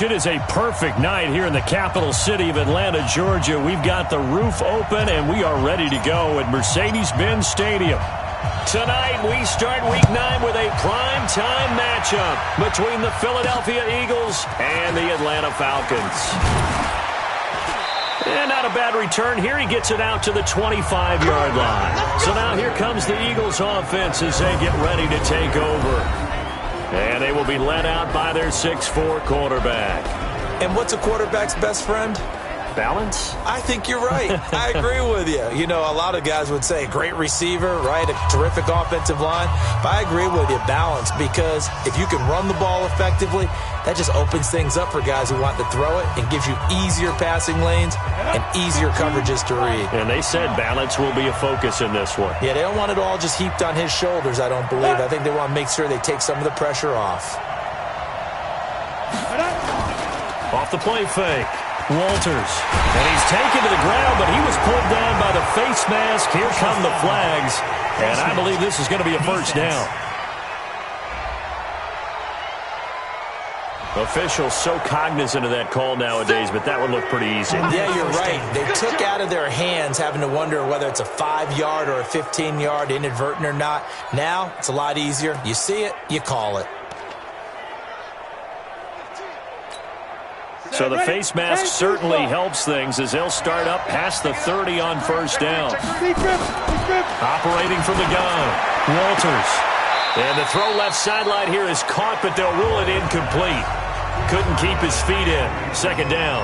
It is a perfect night here in the capital city of Atlanta, Georgia. We've got the roof open, and we are ready to go at Mercedes-Benz Stadium. Tonight, we start Week 9 with a prime-time matchup between the Philadelphia Eagles and the Atlanta Falcons. And not a bad return here. He gets it out to the 25-yard line. So now here comes the Eagles offense as they get ready to take over. And they will be led out by their 6'4" quarterback. And what's a quarterback's best friend? Balance? I think you're right. I agree with you. You know, a lot of guys would say great receiver, right? A terrific offensive line. But I agree with you, balance, because if you can run the ball effectively, that just opens things up for guys who want to throw it and gives you easier passing lanes and easier coverages to read. And they said balance will be a focus in this one. Yeah, they don't want it all just heaped on his shoulders, I don't believe. I think they want to make sure they take some of the pressure off. Off the play fake. Walters. And he's taken to the ground, but he was pulled down by the face mask. Here come the flags. And I believe this is going to be a first down. Officials so cognizant of that call nowadays, but that would look pretty easy. Yeah, you're right. They took out of their hands having to wonder whether it's a 5-yard or a 15-yard, inadvertent or not. Now, it's a lot easier. You see it, you call it. So the face mask certainly helps things as they'll start up past the 30 on first down. Operating from the gun, Walters. And the throw left sideline here is caught, but they'll rule it incomplete. Couldn't keep his feet in. Second down.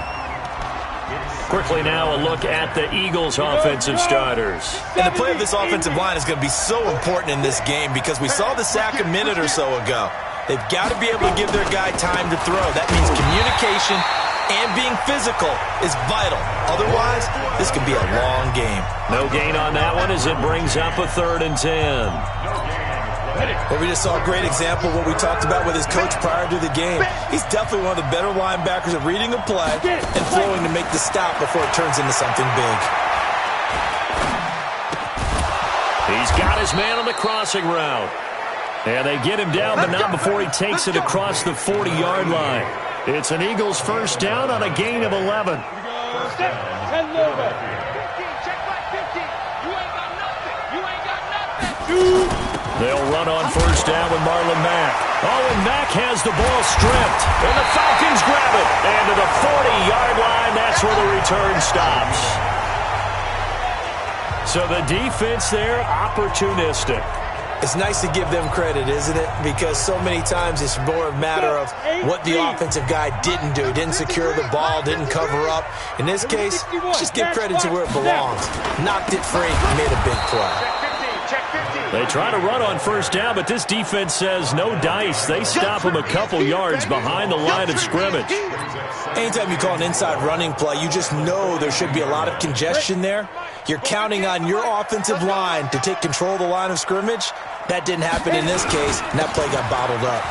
Quickly now a look at the Eagles' offensive starters. And the play of this offensive line is going to be so important in this game because we saw the sack a minute or so ago. They've got to be able to give their guy time to throw. That means communication and being physical is vital. Otherwise, this could be a long game. No gain on that one as it brings up a 3rd and 10. Well, we just saw a great example of what we talked about with his coach prior to the game. He's definitely one of the better linebackers at reading a play and flowing to make the stop before it turns into something big. He's got his man on the crossing route. And they get him down, but not before he takes it across the 40-yard line. It's an Eagles first down on a gain of 11. They'll run on first down with Marlon Mack. Oh, and Mack has the ball stripped. And the Falcons grab it. And to the 40-yard line, that's where the return stops. So the defense there, opportunistic. It's nice to give them credit, isn't it? Because so many times it's more a matter of what the offensive guy didn't do. He didn't secure the ball, didn't cover up. In this case, just give credit to where it belongs. Knocked it free, made a big play. They try to run on first down, but this defense says no dice. They stop him a couple yards behind the line of scrimmage. Anytime you call an inside running play, you just know there should be a lot of congestion there. You're counting on your offensive line to take control of the line of scrimmage. That didn't happen in this case, and that play got bottled up.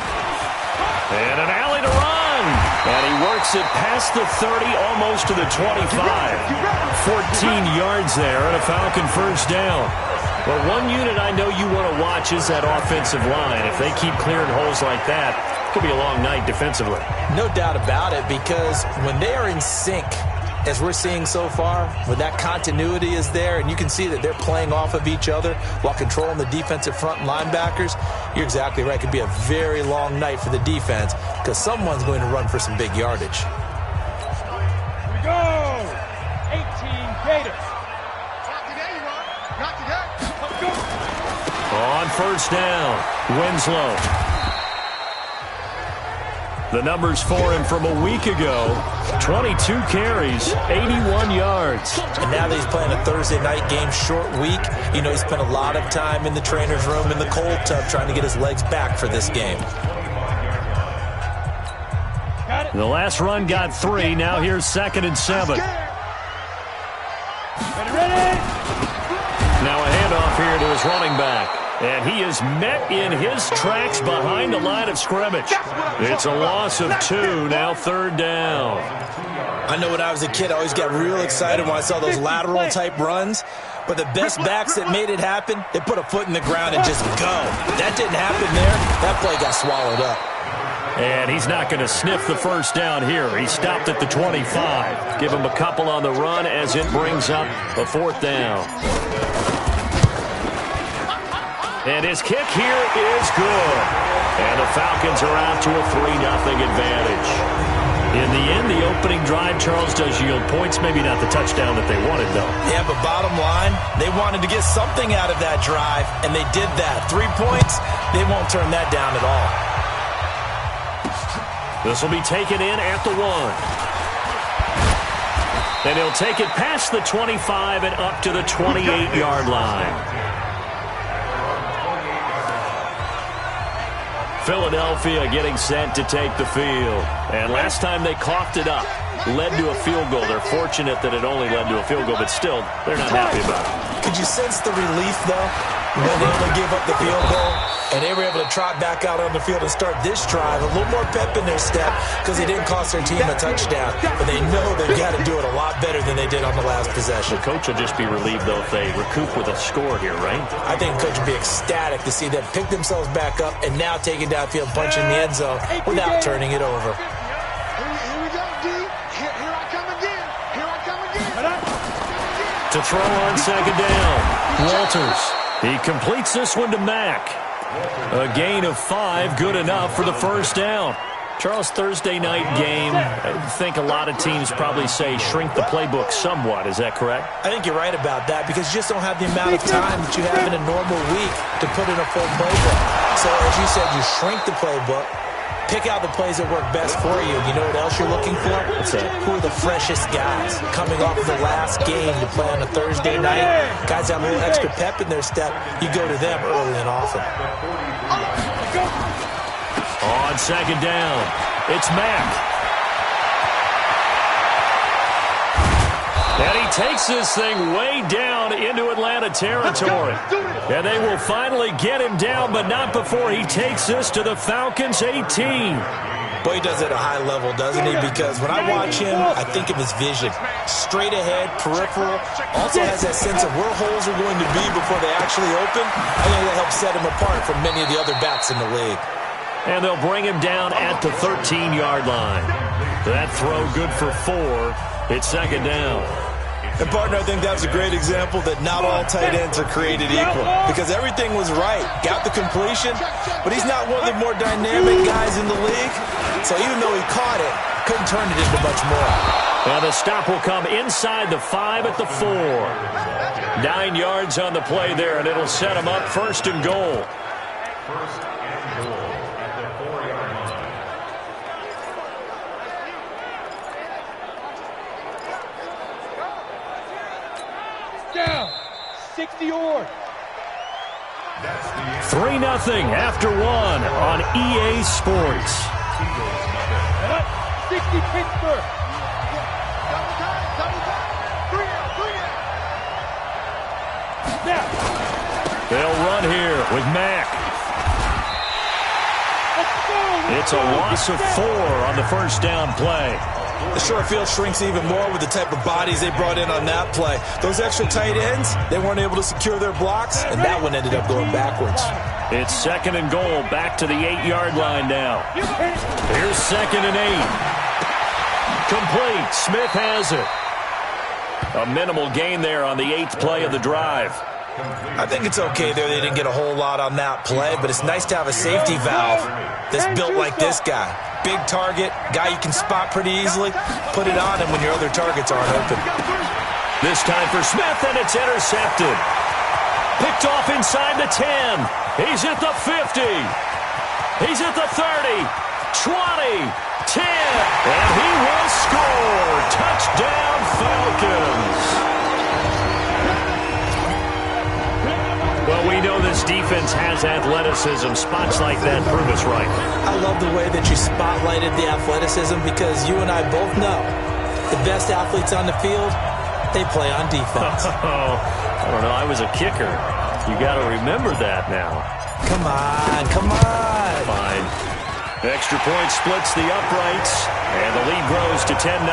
And an alley to run. And he works it past the 30, almost to the 25. 14 yards there and a Falcon first down. But one unit I know you want to watch is that offensive line. If they keep clearing holes like that, it could be a long night defensively. No doubt about it, because when they are in sync, as we're seeing so far, when that continuity is there and you can see that they're playing off of each other while controlling the defensive front linebackers, you're exactly right. It could be a very long night for the defense because someone's going to run for some big yardage. Here we go! 18 Gators. Not today, Ron. Not today. Let's go. On first down, Winslow. The numbers for him from a week ago, 22 carries, 81 yards. And now that he's playing a Thursday night game, short week, you know he spent a lot of time in the trainer's room in the cold tub trying to get his legs back for this game. The last run got 3. Now here's 2nd and 7. Now a handoff here to his running back. And he is met in his tracks behind the line of scrimmage. It's a loss of 2, now 3rd down. I know when I was a kid, I always got real excited when I saw those lateral-type runs. But the best backs that made it happen, they put a foot in the ground and just go. That didn't happen there. That play got swallowed up. And he's not going to sniff the first down here. He stopped at the 25. Give him a couple on the run as it brings up a 4th down. And his kick here is good. And the Falcons are out to a 3-0 advantage. In the end, the opening drive, Charles, does yield points. Maybe not the touchdown that they wanted, though. Yeah, but bottom line, they wanted to get something out of that drive, and they did that. 3 points, they won't turn that down at all. This will be taken in at the 1. And he'll take it past the 25 and up to the 28-yard line. Philadelphia getting set to take the field. And last time they coughed it up, led to a field goal. They're fortunate that it only led to a field goal, but still, they're not happy about it. Could you sense the relief, though, when they only gave up the field goal? And they were able to trot back out on the field and start this drive. A little more pep in their step because they didn't cost their team a touchdown. But they know they've got to do it a lot better than they did on the last possession. The coach will just be relieved, though, if they recoup with a score here, right? I think the coach will be ecstatic to see them pick themselves back up and now take it downfield, punch in the end zone without turning it over. Here we go, D. Here I come again. Here I come again. To throw on 2nd down, Walters. He completes this one to Mack. A gain of 5, good enough for the 1st down. Charles, Thursday night game, I think a lot of teams probably say shrink the playbook somewhat. Is that correct? I think you're right about that because you just don't have the amount of time that you have in a normal week to put in a full playbook. So, as you said, you shrink the playbook, pick out the plays that work best for you. You know what else you're looking for? What's that? Who are the freshest guys coming off the last game to play on a Thursday night? Guys have a little extra pep in their step. You go to them early and often. On 2nd down, it's Mack. And he takes this thing way down into Atlanta territory. And they will finally get him down, but not before he takes this to the Falcons' 18. Boy, he does it at a high level, doesn't he? Because when I watch him, I think of his vision. Straight ahead, peripheral. Also has that sense of where holes are going to be before they actually open. I think that helps set him apart from many of the other backs in the league. And they'll bring him down at the 13-yard line. That throw good for 4. It's 2nd down. And, partner, I think that was a great example that not all tight ends are created equal because everything was right. Got the completion, but he's not one of the more dynamic guys in the league. So even though he caught it, couldn't turn it into much more. And the stop will come inside the 5 at the 4. 9 yards on the play there, and it'll set him up 1st and goal. Down. 60 yards. 3-0 after 1 on EA Sports. 60 Pittsburgh. Double time. 3 out. Now. They'll run here with Mack. It's a loss of 4 on the 1st down play. The short field shrinks even more with the type of bodies they brought in on that play. Those extra tight ends, they weren't able to secure their blocks, and that one ended up going backwards. It's 2nd and goal, back to the 8-yard line now. Here's 2nd and 8. Complete. Smith has it. A minimal gain there on the 8th play of the drive. I think it's okay there. They didn't get a whole lot on that play, but it's nice to have a safety valve that's built like this guy. Big target, guy you can spot pretty easily. Put it on him when your other targets aren't open. This time for Smith, and it's intercepted. Picked off inside the 10. He's at the 50. He's at the 30. 20. 10. And he will score. Touchdown, Falcons. Well, we know this defense has athleticism. Spots like that prove us right. I love the way that you spotlighted the athleticism because you and I both know the best athletes on the field, they play on defense. Oh, I don't know. I was a kicker. You got to remember that now. Come on. Fine. Extra point splits the uprights, and the lead grows to 10-0.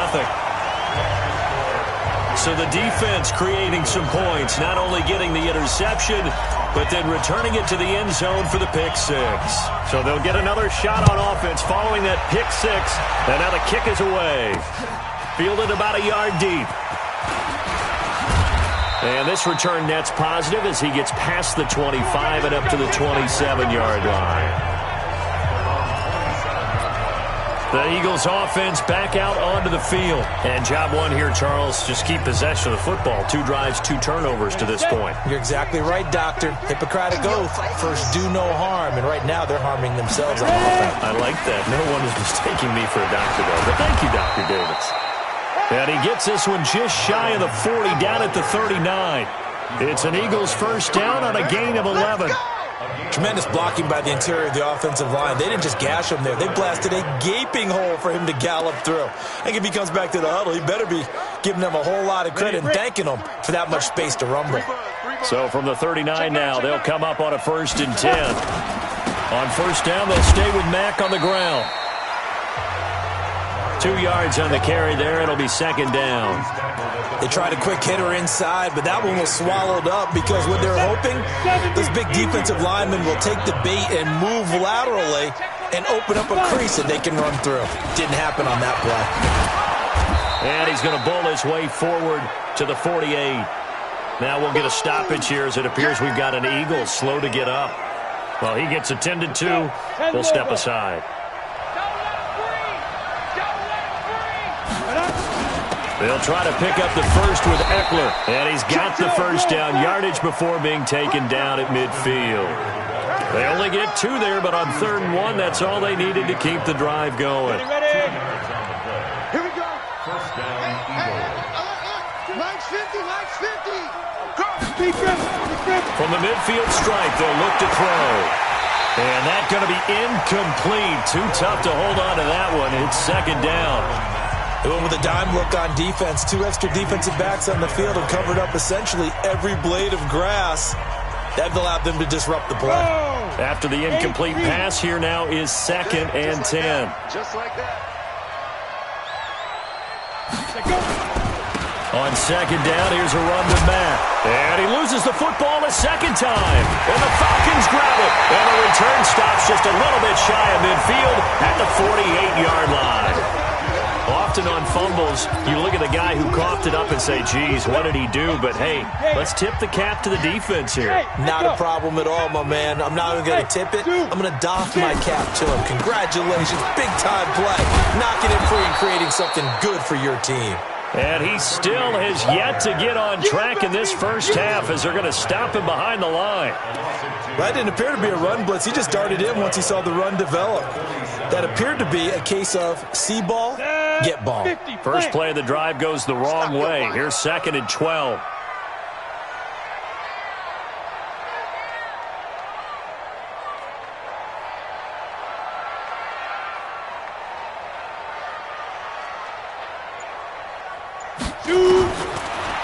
So the defense creating some points, not only getting the interception, but then returning it to the end zone for the pick six. So they'll get another shot on offense following that pick six. And now the kick is away. Fielded about a yard deep. And this return net's positive as he gets past the 25 and up to the 27-yard line. The Eagles offense back out onto the field. And job one here, Charles, just keep possession of the football. 2 drives, 2 turnovers to this point. You're exactly right, Doctor. Hippocratic oath. First, do no harm. And right now, they're harming themselves on offense. I like that. No one is mistaking me for a doctor, though. But thank you, Dr. Davis. And he gets this one just shy of the 40, down at the 39. It's an Eagles first down on a gain of 11. Tremendous blocking by the interior of the offensive line. They didn't just gash him there. They blasted a gaping hole for him to gallop through. I think if he comes back to the huddle, he better be giving them a whole lot of credit and thanking them for that much space to rumble. So from the 39 now, they'll come up on a 1st and 10. On first down, they'll stay with Mack on the ground. 2 yards on the carry there. It'll be 2nd down. They tried a quick hitter inside, but that one was swallowed up because what they're hoping, those big defensive linemen will take the bait and move laterally and open up a crease that they can run through. Didn't happen on that play. And he's going to bull his way forward to the 48. Now we'll get a stoppage here as it appears we've got an Eagle slow to get up. Well, he gets attended to. We'll step aside. They'll try to pick up the first with Eckler. And he's got the first down, yardage before being taken down at midfield. They only get 2 there, but on 3rd and 1, that's all they needed to keep the drive going. Ready. Here we go. First down, Eagles. Line 50, line 50. From the midfield stripe, they'll look to throw. And that's going to be incomplete. Too tough to hold on to that one. It's 2nd down. They went with a dime look on defense. 2 extra defensive backs on the field and covered up essentially every blade of grass. That allowed them to disrupt the play. After the incomplete pass, here now is 2nd and 10. Just like that. On 2nd down, here's a run to Mack. And he loses the football a 2nd time. And the Falcons grab it. And the return stops just a little bit shy of midfield at the 48-yard line. Often on fumbles, you look at the guy who coughed it up and say, geez, what did he do? But, hey, let's tip the cap to the defense here. Not a problem at all, my man. I'm not even going to tip it. I'm going to doff my cap to him. Congratulations. Big-time play. Knocking it free and creating something good for your team. And he still has yet to get on track in this first half as they're going to stop him behind the line. That didn't appear to be a run blitz. He just darted in once he saw the run develop. That appeared to be a case of see ball, get ball. First play of the drive goes the wrong way. Here's 2nd and 12.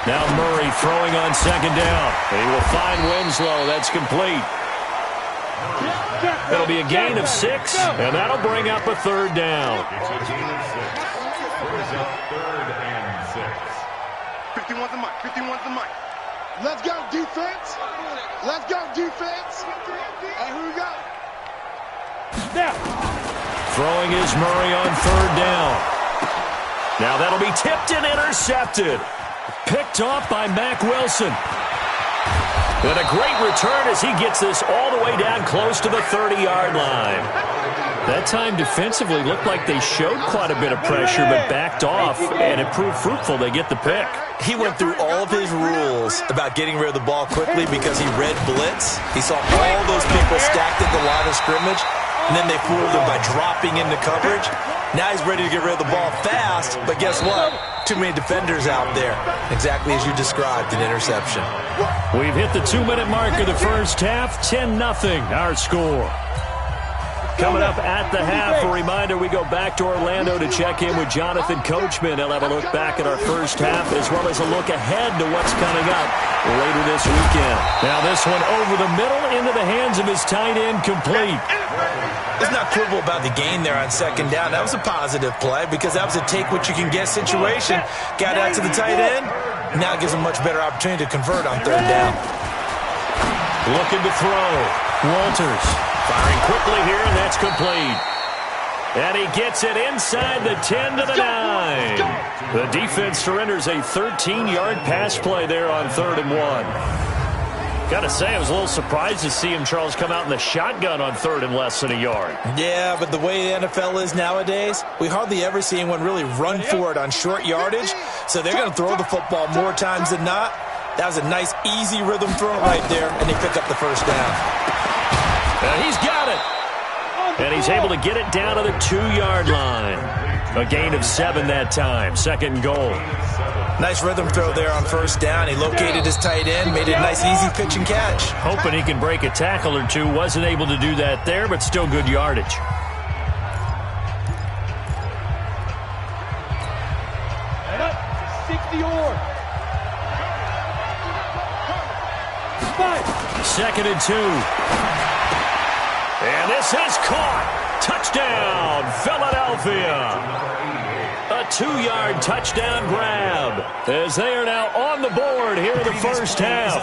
Now Murray throwing on 2nd down. He will find Winslow. That's complete. It'll be a gain of 6, and that'll bring up a 3rd down. 51's the mic. 51's the mic. Let's go, defense. Let's go, defense. And who we got? Now. Throwing is Murray on 3rd down. Now that'll be tipped and intercepted. Picked off by Mack Wilson. And a great return as he gets this all the way down close to the 30-yard line. That time defensively looked like they showed quite a bit of pressure but backed off, and it proved fruitful. They get the pick. He went through all of his rules about getting rid of the ball quickly because he read blitz. He saw all those people stacked at the line of scrimmage, and then they fooled him by dropping into coverage. Now he's ready to get rid of the ball fast, but guess what? Too many defenders out there. Exactly as you described, an interception. We've hit the 2-minute mark of the first half. 10-0 our score. Coming up at the half, a reminder, we go back to Orlando to check in with Jonathan Coachman. He'll have a look back at our first half as well as a look ahead to what's coming up later this weekend. Now this one over the middle into the hands of his tight end, complete. There's not quibble about the gain there on 2nd down. That was a positive play because that was a take-what-you-can-get situation. Got out to the tight end, Now it gives them much better opportunity to convert on third down. Looking to throw. Walters firing quickly here, and that's complete. And he gets it inside the 10 to the 9. The defense surrenders a 13-yard pass play there on 3rd and 1. Got to say, I was a little surprised to see him, Charles, come out in the shotgun on 3rd and less than a yard. Yeah, but the way the NFL is nowadays, we hardly ever see anyone really run for it on short yardage. So they're going to throw the football more times than not. That was a nice, easy rhythm throw right there, and they pick up the first down. And he's got it. And he's able to get it down to the 2-yard line. A gain of 7 that time. 2nd and goal. Nice rhythm throw there on first down. He located his tight end, made it a nice, easy pitch and catch. Hoping he can break a tackle or two. Wasn't able to do that there, but still good yardage. Second and 2. And this is caught. Touchdown, Philadelphia. A 2-yard touchdown grab as they are now on the board here in the first half.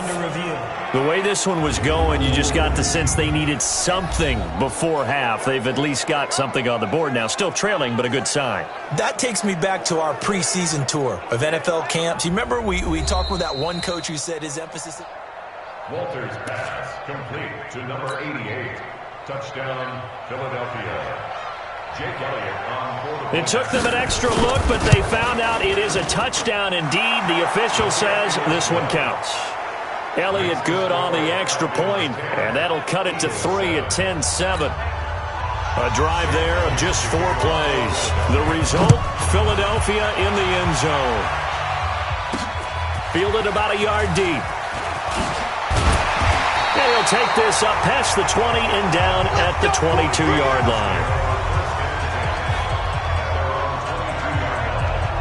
The way this one was going, you just got the sense they needed something before half. They've at least got something on the board now. Still trailing, but a good sign. That takes me back to our preseason tour of NFL camps. You remember we talked with that one coach who said his emphasis... Walters pass complete to number 88. Touchdown, Philadelphia. Jake Elliott on for the... It took them an extra look, but they found out it is a touchdown indeed. The official says this one counts. Elliott good on the extra point, and that'll cut it to 3 at 10-7. A drive there of just 4 plays. The result, Philadelphia in the end zone. Fielded about a yard deep. And he'll take this up past the 20 and down at the 22-yard line.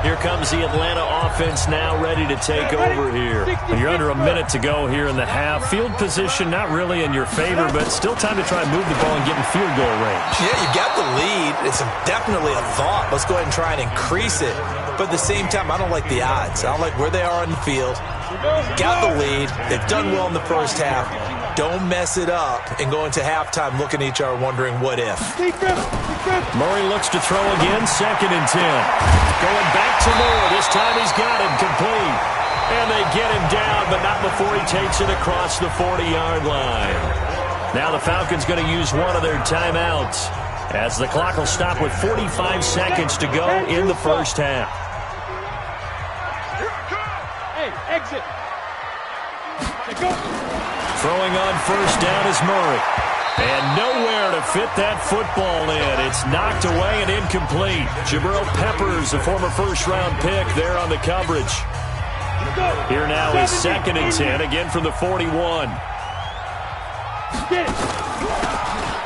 Here comes the Atlanta offense now ready to take over here. You're under a minute to go here in the half. Field position not really in your favor, but still time to try and move the ball and get in field goal range. Yeah, you got the lead. It's definitely a thought. Let's go ahead and try and increase it. But at the same time, I don't like the odds. I don't like where they are in the field. Got the lead. They've done well in the first half. Don't mess it up and go into halftime looking at each other wondering what if. Murray looks to throw again, 2nd and 10. Going back to Moore. This time he's got him complete. And they get him down, but not before he takes it across the 40-yard line. Now the Falcons going to use one of their timeouts as the clock will stop with 45 seconds to go in the first half. Hey, exit. Go. Throwing on first down is Murray. And nowhere to fit that football in. It's knocked away and incomplete. Jabril Peppers, a former first-round pick, there on the coverage. Here now is 2nd and 10, again from the 41.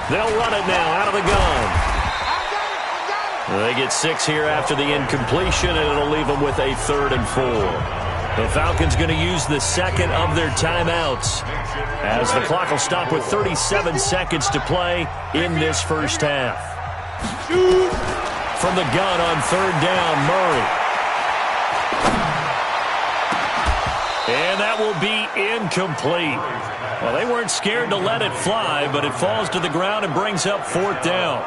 They'll run it now out of the gun. They get 6 here after the incompletion, and it'll leave them with a 3rd and 4. The Falcons going to use the second of their timeouts as the clock will stop with 37 seconds to play in this first half. From the gun on 3rd down, Murray. And that will be incomplete. Well, they weren't scared to let it fly, but it falls to the ground and brings up 4th down.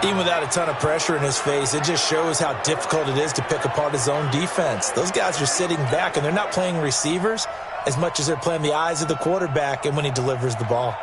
Even without a ton of pressure in his face, it just shows how difficult it is to pick apart his own defense. Those guys are sitting back, and they're not playing receivers as much as they're playing the eyes of the quarterback and when he delivers the ball.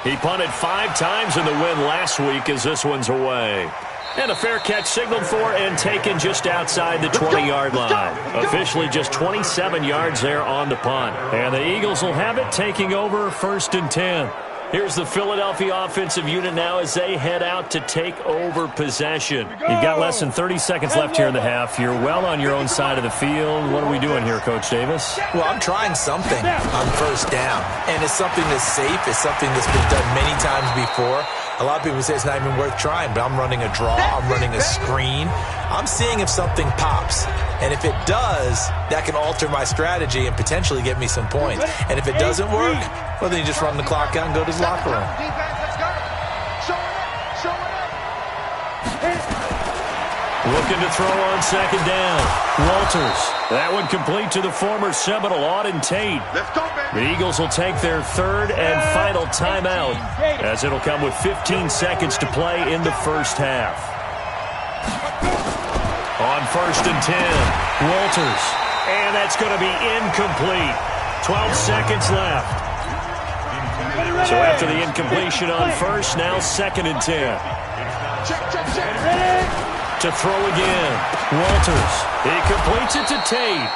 He punted 5 times in the win last week as this one's away. And a fair catch signaled for and taken just outside the 20-yard line. Officially just 27 yards there on the punt. And the Eagles will have it, taking over 1st and 10. Here's the Philadelphia offensive unit now as they head out to take over possession. You've got less than 30 seconds left here in the half. You're well on your own side of the field. What are we doing here, Coach Davis? Well, I'm trying something on first down. And it's something that's safe. It's something that's been done many times before. A lot of people say it's not even worth trying, but I'm running a draw. I'm running a screen. I'm seeing if something pops. And if it does, that can alter my strategy and potentially get me some points. And if it doesn't work, well, then you just run the clock out and go to his locker room. Defense, let's go. Show it up. Show it up. Looking to throw on second down. Walters. That one complete to the former Seminole, Auden Tate. Let's go, baby. The Eagles will take their third and final timeout, as it'll come with 15 seconds to play in the first half. On 1st and 10, Walters. And that's going to be incomplete. 12 seconds left. So after the incompletion on first, now 2nd and 10. Check. To throw again. Walters. He completes it to Tate.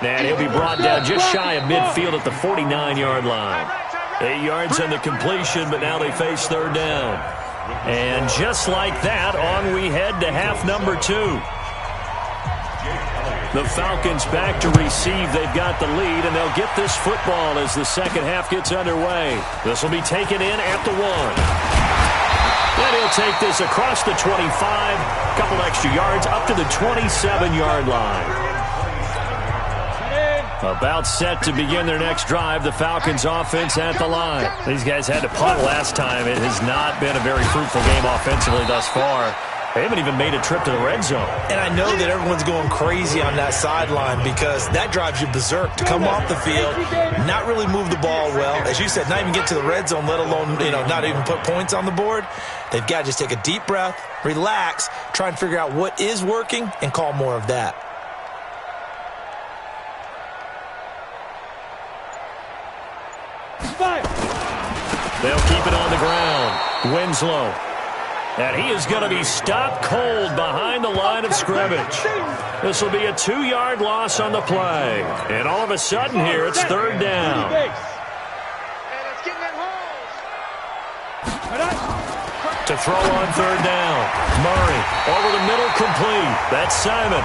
And he'll be brought down just shy of midfield at the 49-yard line. 8 yards on the completion, but now they face 3rd down. And just like that, on we head to half number 2. The Falcons back to receive. They've got the lead, and they'll get this football as the second half gets underway. This will be taken in at the 1. And he'll take this across the 25, a couple extra yards, up to the 27-yard line. About set to begin their next drive, the Falcons offense at the line. These guys had to punt last time. It has not been a very fruitful game offensively thus far. They haven't even made a trip to the red zone. And I know that everyone's going crazy on that sideline because that drives you berserk to come off the field, not really move the ball well. As you said, not even get to the red zone, let alone, not even put points on the board. They've got to just take a deep breath, relax, try and figure out what is working, and call more of that. They'll keep it on the ground. Winslow. And he is going to be stopped cold behind the line of scrimmage. This will be a 2-yard loss on the play. And all of a sudden here, it's 3rd down. To throw on 3rd down. Murray over the middle, complete. That's Simon.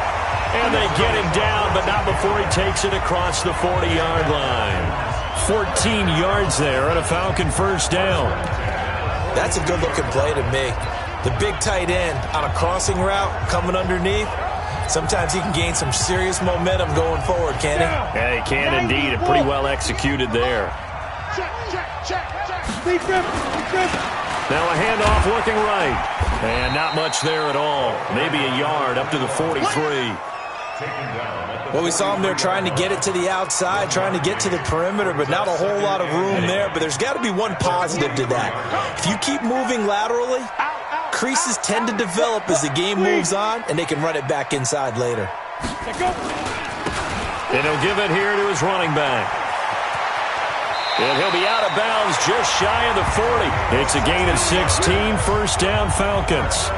And they get him down, but not before he takes it across the 40-yard line. 14 yards there and a Falcon 1st down. That's a good-looking play to me. The big tight end on a crossing route coming underneath. Sometimes he can gain some serious momentum going forward, can't he? Yeah, he can indeed. And pretty well executed there. Now a handoff looking right. And not much there at all. Maybe a yard up to the 43. Well, we saw him there trying to get it to the outside, trying to get to the perimeter, but not a whole lot of room there. But there's got to be one positive to that. If you keep moving laterally, creases tend to develop as the game moves on, and they can run it back inside later. And he'll give it here to his running back. And he'll be out of bounds just shy of the 40. It's a gain of 16, 1st down Falcons.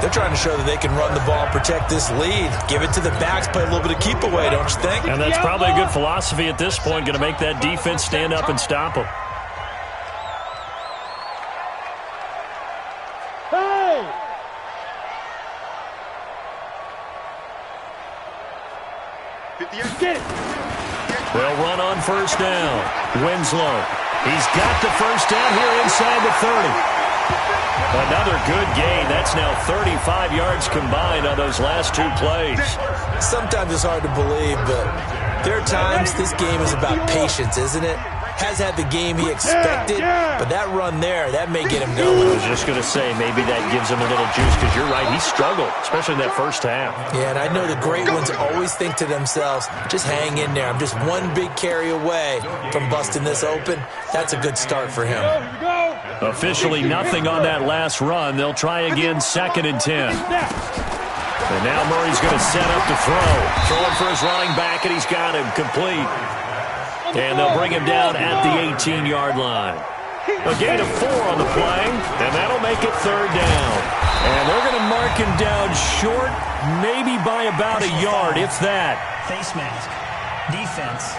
They're trying to show that they can run the ball, protect this lead, give it to the backs, play a little bit of keep away, don't you think? And that's probably a good philosophy at this point, going to make that defense stand up and stop them. They'll run on 1st down. Winslow. He's got the 1st down here inside the 30. Another good gain. That's now 35 yards combined on those last 2 plays. Sometimes it's hard to believe, but there are times this game is about patience, isn't it? Has had the game he expected, but that run there, that may get him going. I was just going to say, maybe that gives him a little juice, because you're right, he struggled, especially in that 1st half. Yeah, and I know the great ones always think to themselves, just hang in there. I'm just one big carry away from busting this open. That's a good start for him. Officially nothing on that last run. They'll try again, 2nd and 10. And now Murray's going to set up to throw. Throwing for his running back, and he's got him complete. And they'll bring him down at the 18-yard line. A gain of 4 on the play, and that'll make it 3rd down. And they're going to mark him down short, maybe by about a yard, if that. Face mask. Defense.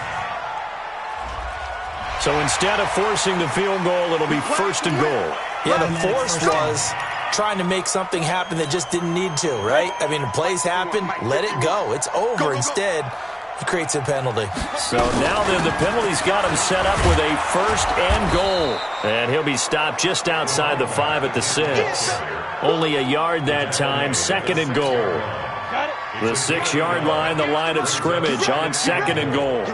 So instead of forcing the field goal, it'll be 1st and goal. Yeah, the force was trying to make something happen that just didn't need to, right? I mean, the plays happen, let it go. It's over. Instead, he creates a penalty. So now then the penalty's got him set up with a 1st and goal. And he'll be stopped just outside the 5 at the 6. Only a yard that time, 2nd and goal. The 6-yard line, the line of scrimmage on 2nd and goal.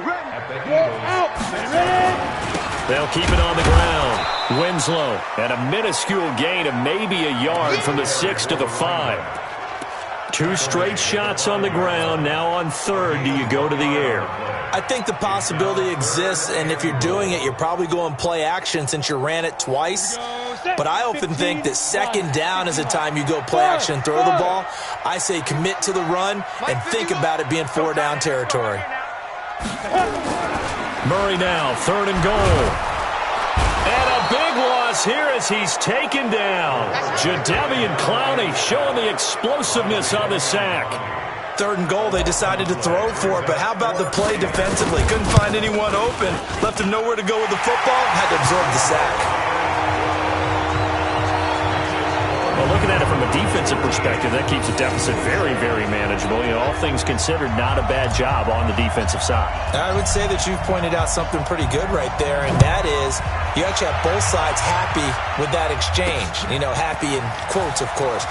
They'll keep it on the ground. Winslow, and a minuscule gain of maybe a yard from the 6 to the 5. 2 straight shots on the ground. Now on third, do you go to the air? I think the possibility exists, and if you're doing it, you're probably going play action since you ran it twice. But I often think that second down is the time you go play action and throw the ball. I say commit to the run and think about it being 4-down territory. Murray now, 3rd and goal. And a big loss here as he's taken down. Jadeveon Clowney showing the explosiveness on the sack. 3rd and goal, they decided to throw for it, but how about the play defensively? Couldn't find anyone open, left him nowhere to go with the football, had to absorb the sack. Well, looking at it from a defensive perspective, that keeps the deficit very, very manageable. You know, all things considered, not a bad job on the defensive side. I would say that you've pointed out something pretty good right there, and that is you actually have both sides happy with that exchange. You know, happy in quotes, of course.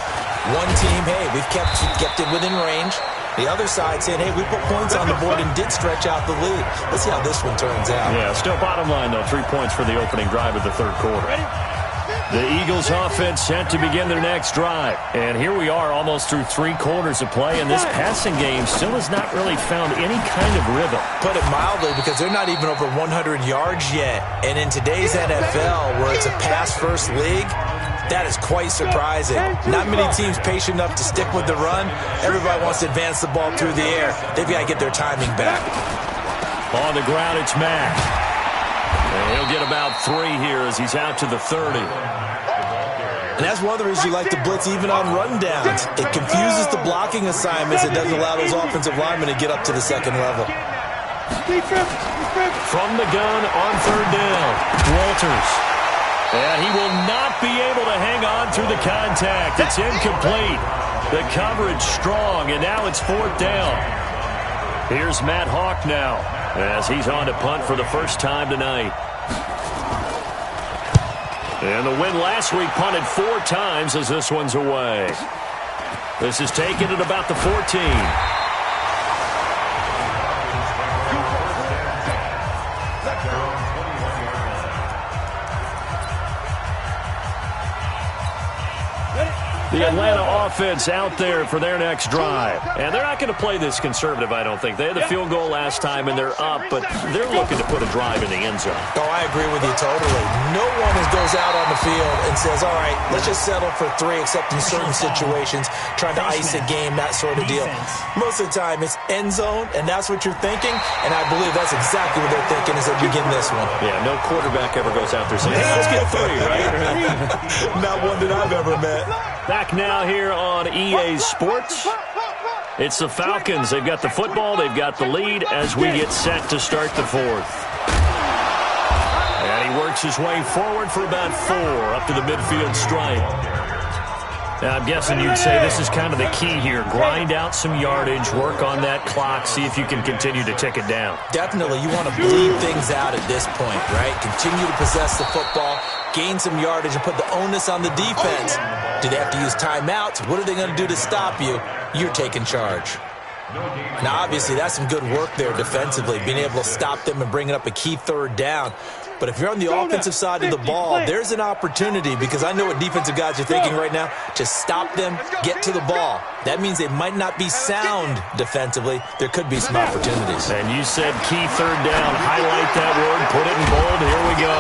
One team, hey, we've kept it within range. The other side saying, hey, we put points on the board and did stretch out the lead. Let's see how this one turns out. Yeah, still bottom line, though, 3 points for the opening drive of the 3rd quarter. Ready? The Eagles offense set to begin their next drive. And here we are almost through 3 quarters of play, and this passing game still has not really found any kind of rhythm. Put it mildly, because they're not even over 100 yards yet. And in today's NFL, where it's a pass-first league, that is quite surprising. Not many teams patient enough to stick with the run. Everybody wants to advance the ball through the air. They've got to get their timing back. On the ground, it's Mack. And he'll get about 3 here as he's out to the 30. And that's one of the reasons you like to blitz even on rundowns. It confuses the blocking assignments. It doesn't allow those offensive linemen to get up to the second level. From the gun on 3rd down, Walters. And he will not be able to hang on through the contact. It's incomplete. The coverage strong, and now it's 4th down. Here's Matt Hawk now as he's on to punt for the first time tonight. And the win last week punted 4 times as this one's away. This is taken at about the 14. The Atlanta offense out there for their next drive. And they're not going to play this conservative, I don't think. They had the field goal last time, and they're up, but they're looking to put a drive in the end zone. Oh, I agree with you totally. No one goes out on the field and says, all right, let's just settle for 3, except in certain situations, trying to ice a game, that sort of deal. Most of the time, it's end zone, and that's what you're thinking, and I believe that's exactly what they're thinking as they begin this one. Yeah, no quarterback ever goes out there saying, hey, let's get 3, right? Not one that I've ever met. Back now here on EA Sports. It's the Falcons. They've got the football. They've got the lead as we get set to start the 4th. And he works his way forward for about 4 up to the midfield stripe. Now, I'm guessing you'd say this is kind of the key here. Grind out some yardage, work on that clock, see if you can continue to tick it down. Definitely. You want to bleed things out at this point, right? Continue to possess the football, gain some yardage, and put the onus on the defense. Do they have to use timeouts? What are they going to do to stop you? You're taking charge. Now, obviously, that's some good work there defensively, being able to stop them and bringing up a key 3rd down. But if you're on the offensive side of the ball, there's an opportunity, because I know what defensive guys are thinking right now, to stop them, get to the ball. That means they might not be sound defensively. There could be some opportunities. And you said key 3rd down. Highlight that word, put it in bold. Here we go.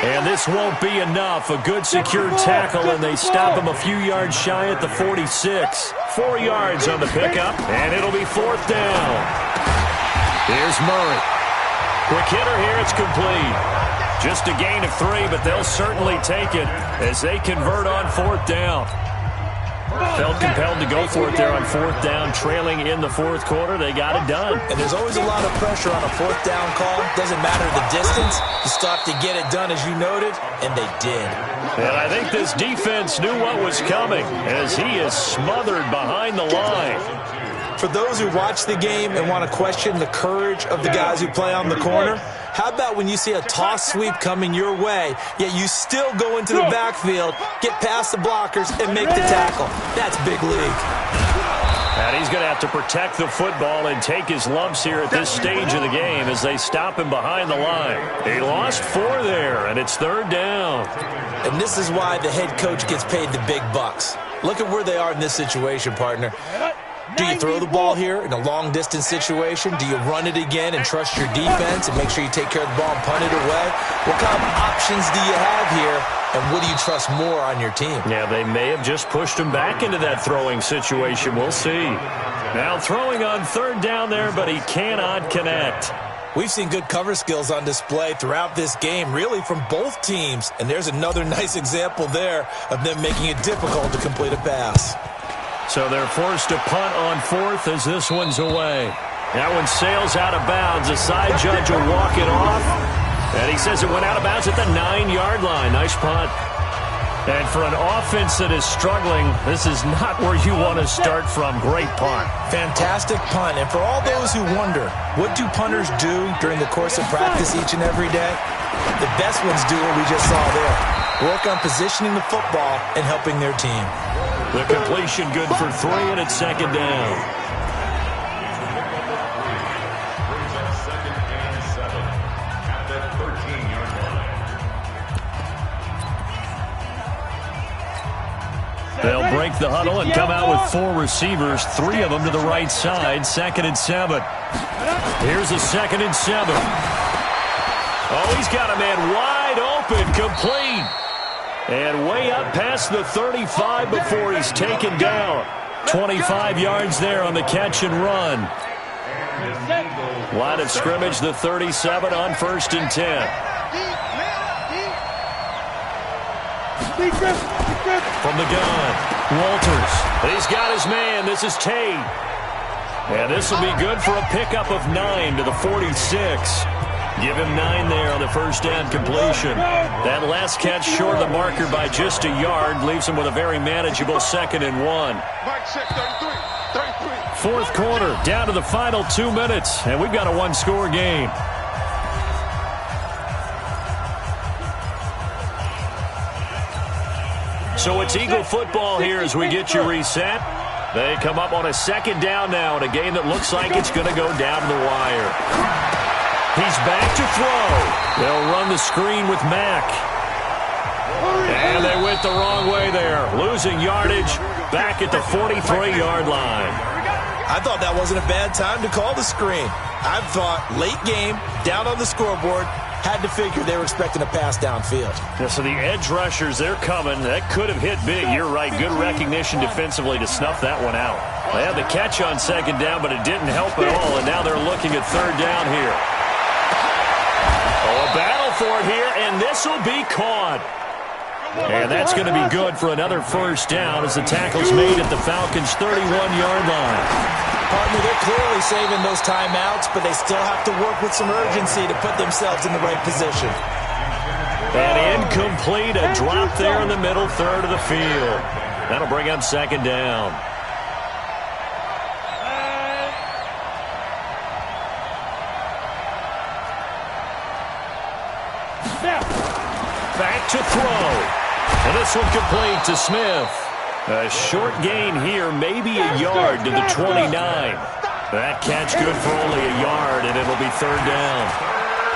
And this won't be enough. A good secure tackle, and they stop him a few yards shy at the 46. 4 yards on the pickup, and it'll be 4th down. Here's Murray. Quick hitter here, it's complete. Just a gain of 3, but they'll certainly take it as they convert on 4th down. Felt compelled to go for it there on 4th down, trailing in the 4th quarter. They got it done. And there's always a lot of pressure on a 4th down call. Doesn't matter the distance. You still have to get it done, as you noted, and they did. And I think this defense knew what was coming as he is smothered behind the line. For those who watch the game and want to question the courage of the guys who play on the corner, how about when you see a toss sweep coming your way, yet you still go into the backfield, get past the blockers, and make the tackle? That's big league. And he's going to have to protect the football and take his lumps here at this stage of the game as they stop him behind the line. He lost 4 there, and it's 3rd down. And this is why the head coach gets paid the big bucks. Look at where they are in this situation, partner. Do you throw the ball here in a long-distance situation? Do you run it again and trust your defense and make sure you take care of the ball and punt it away? What kind of options do you have here, and what do you trust more on your team? Yeah, they may have just pushed him back into that throwing situation. We'll see. Now throwing on 3rd down there, but he cannot connect. We've seen good cover skills on display throughout this game, really from both teams. And there's another nice example there of them making it difficult to complete a pass. So they're forced to punt on 4th as this one's away. That one sails out of bounds. The side judge will walk it off. And he says it went out of bounds at the 9-yard line. Nice punt. And for an offense that is struggling, this is not where you want to start from. Great punt. Fantastic punt. And for all those who wonder, what do punters do during the course of practice each and every day? The best ones do what we just saw there. Work on positioning the football and helping their team. The completion good for 3, and it's 2nd down. Brings up 2nd and 7 at the 13-yard line. They'll break the huddle and come out with 4 receivers, 3 of them to the right side. 2nd and 7. Here's a 2nd and 7. Oh, he's got a man wide open, complete. And way up past the 35 before he's taken down. 25 yards there on the catch and run. Line of scrimmage, the 37 on 1st and 10. From the gun, Walters. He's got his man. This is Tate. And this will be good for a pickup of 9 to the 46. Give him 9 there on the 1st down completion. That last catch short of the marker by just a yard leaves him with a very manageable 2nd and 1. 4th quarter, down to the final 2 minutes, and we've got a 1-score game. So it's Eagle football here as we get you reset. They come up on a 2nd down now in a game that looks like it's going to go down to the wire. He's back to throw. They'll run the screen with Mack. And they went the wrong way there. Losing yardage back at the 43-yard line. I thought that wasn't a bad time to call the screen. I thought late game, down on the scoreboard, had to figure they were expecting a pass downfield. Yeah, so the edge rushers, they're coming. That could have hit big. You're right. Good recognition defensively to snuff that one out. They had the catch on 2nd down, but it didn't help at all. And now they're looking at 3rd down here. Oh, a battle for it here, and this will be caught. And that's going to be good for another 1st down as the tackle's made at the Falcons' 31-yard line. Partner, they're clearly saving those timeouts, but they still have to work with some urgency to put themselves in the right position. And incomplete, a drop there in the middle 3rd of the field. That'll bring up 2nd down. Back to throw. And this one complete to Smith. A short gain here, maybe a yard to the 29. That catch good for only a yard, and it'll be 3rd down.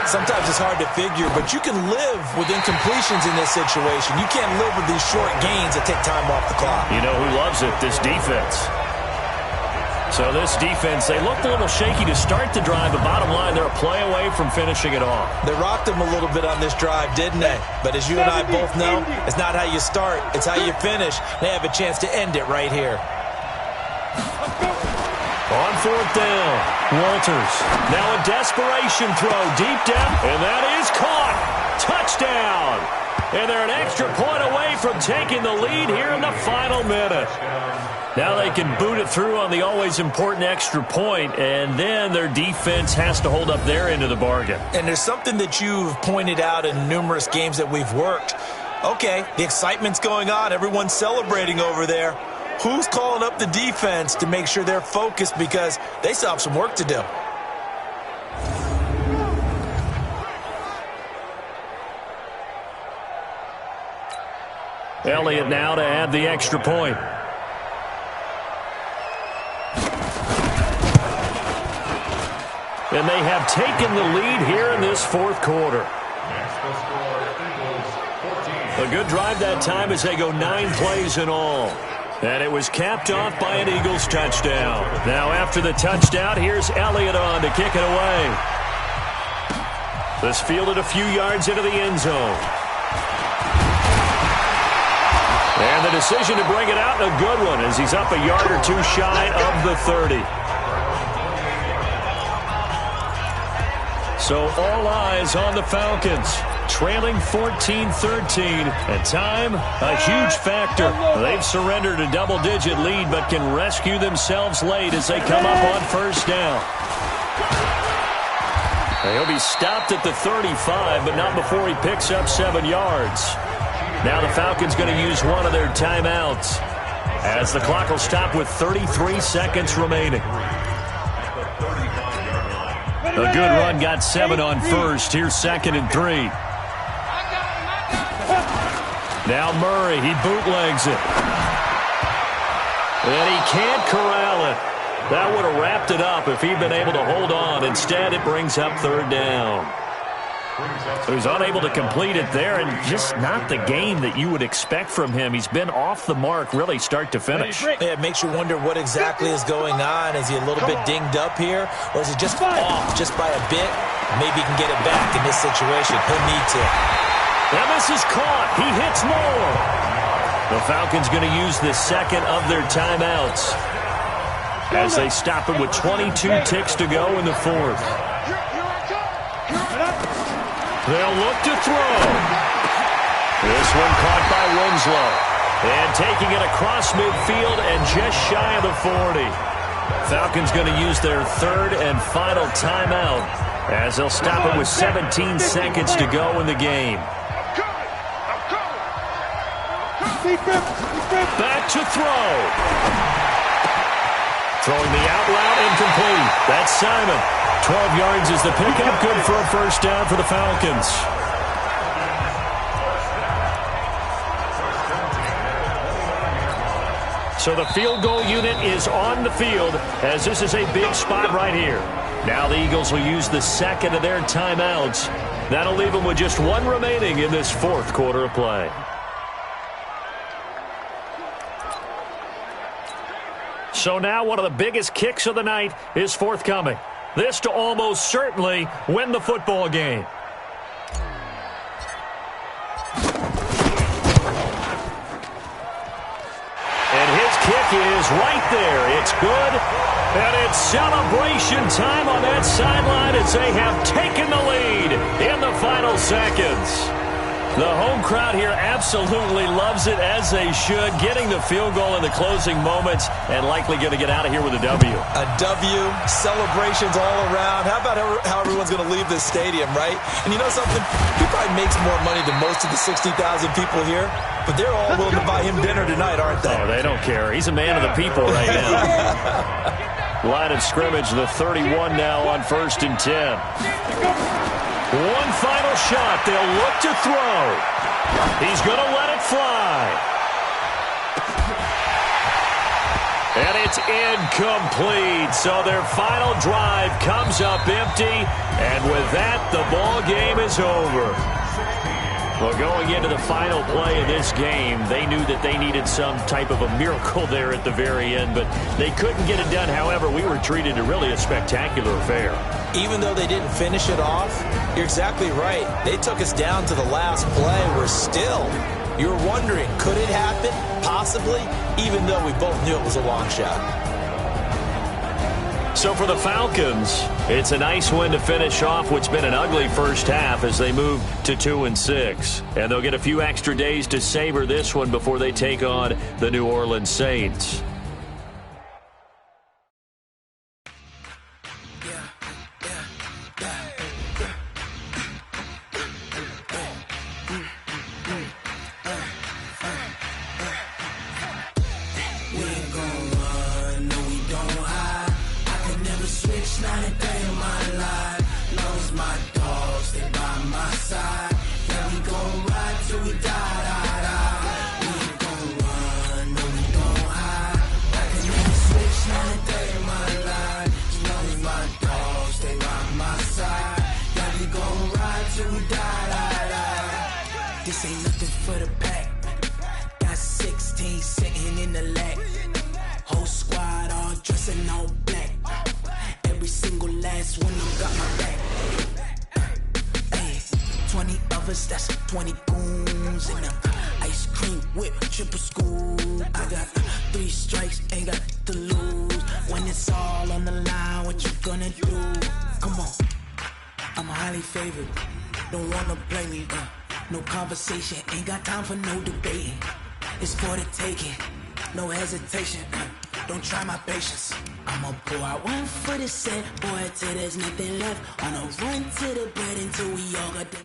Sometimes it's hard to figure, but you can live with incompletions in this situation. You can't live with these short gains that take time off the clock. You know who loves it? This defense. So this defense, they looked a little shaky to start the drive, but bottom line, they're a play away from finishing it off. They rocked them a little bit on this drive, didn't they? But as you and I both know, it's not how you start, it's how you finish. They have a chance to end it right here. On 4th down, Walters. Now a desperation throw, deep down, and that is caught. Touchdown. And they're an extra point away from taking the lead here in the final minute. Now they can boot it through on the always important extra point, and then their defense has to hold up their end of the bargain. And there's something that you've pointed out in numerous games that we've worked. Okay, the excitement's going on. Everyone's celebrating over there. Who's calling up the defense to make sure they're focused, because they still have some work to do? Elliott now to add the extra point. And they have taken the lead here in this fourth quarter. A good drive that time as they go 9 plays in all. And it was capped off by an Eagles touchdown. Now after the touchdown, here's Elliott on to kick it away. This fielded a few yards into the end zone. And the decision to bring it out, a good one, as he's up a yard or two shy of the 30. So all eyes on the Falcons, trailing 14-13, and time, a huge factor. They've surrendered a double-digit lead, but can rescue themselves late as they come up on first down. He'll be stopped at the 35, but not before he picks up 7 yards. Now the Falcons going to use one of their timeouts, as the clock will stop with 33 seconds remaining. A good run got 7 on first. Here's 2nd and 3. Now Murray, he bootlegs it. And he can't corral it. That would have wrapped it up if he'd been able to hold on. Instead, it brings up 3rd down. So he's unable to complete it there, and just not the game that you would expect from him. He's been off the mark, really, start to finish. Yeah, it makes you wonder what exactly is going on. Is he a little bit dinged up here, or is he just off just by a bit? Maybe he can get it back in this situation. He'll need to. And this is caught. He hits more. The Falcons going to use the 2nd of their timeouts as they stop it with 22 ticks to go in the 4th. They'll look to throw. This one caught by Winslow. And taking it across midfield and just shy of the 40. Falcons going to use their 3rd and final timeout as they'll stop it with 17 seconds to go in the game. Back to throw. Throwing the out route incomplete. That's Simon. 12 yards is the pickup. Good for a first down for the Falcons. So the field goal unit is on the field as this is a big spot right here. Now the Eagles will use the 2nd of their timeouts. That'll leave them with just 1 remaining in this 4th quarter of play. So now one of the biggest kicks of the night is forthcoming. This to almost certainly win the football game. And his kick is right there. It's good. And it's celebration time on that sideline as they have taken the lead in the final seconds. The home crowd here absolutely loves it, as they should, getting the field goal in the closing moments and likely going to get out of here with a W. A W, celebrations all around. How about how everyone's going to leave this stadium, right? And you know something? He probably makes more money than most of the 60,000 people here, but they're all willing to buy him dinner tonight, aren't they? Oh, they don't care. He's a man of the people right now. Line of scrimmage, the 31 now on 1st and 10. One final shot. They'll look to throw. He's going to let it fly. And it's incomplete. So their final drive comes up empty. And with that, the ball game is over. Well, going into the final play of this game, they knew that they needed some type of a miracle there at the very end, but they couldn't get it done. However, we were treated to really a spectacular affair. Even though they didn't finish it off, you're exactly right. They took us down to the last play. We're still, you're wondering, could it happen? Possibly, even though we both knew it was a long shot. So for the Falcons, it's a nice win to finish off what's been an ugly first half as they move to 2-6. And they'll get a few extra days to savor this one before they take on the New Orleans Saints. This ain't nothing for the pack. Got 16 sitting in the lap. Whole squad all dressed in all black. Every single last one of them got my back. Hey, 20 of us, that's 20 goons in them. Ice cream whip, triple scoop. I got 3 strikes, ain't got to lose. When it's all on the line, what you gonna do? Come on, I'm highly favored. Don't wanna play me, no conversation. Ain't got time for no debating. It's for the taking, no hesitation. Don't try my patience. I'ma pour out one for the set, boy, till there's nothing left. On a run to the bed until we all got the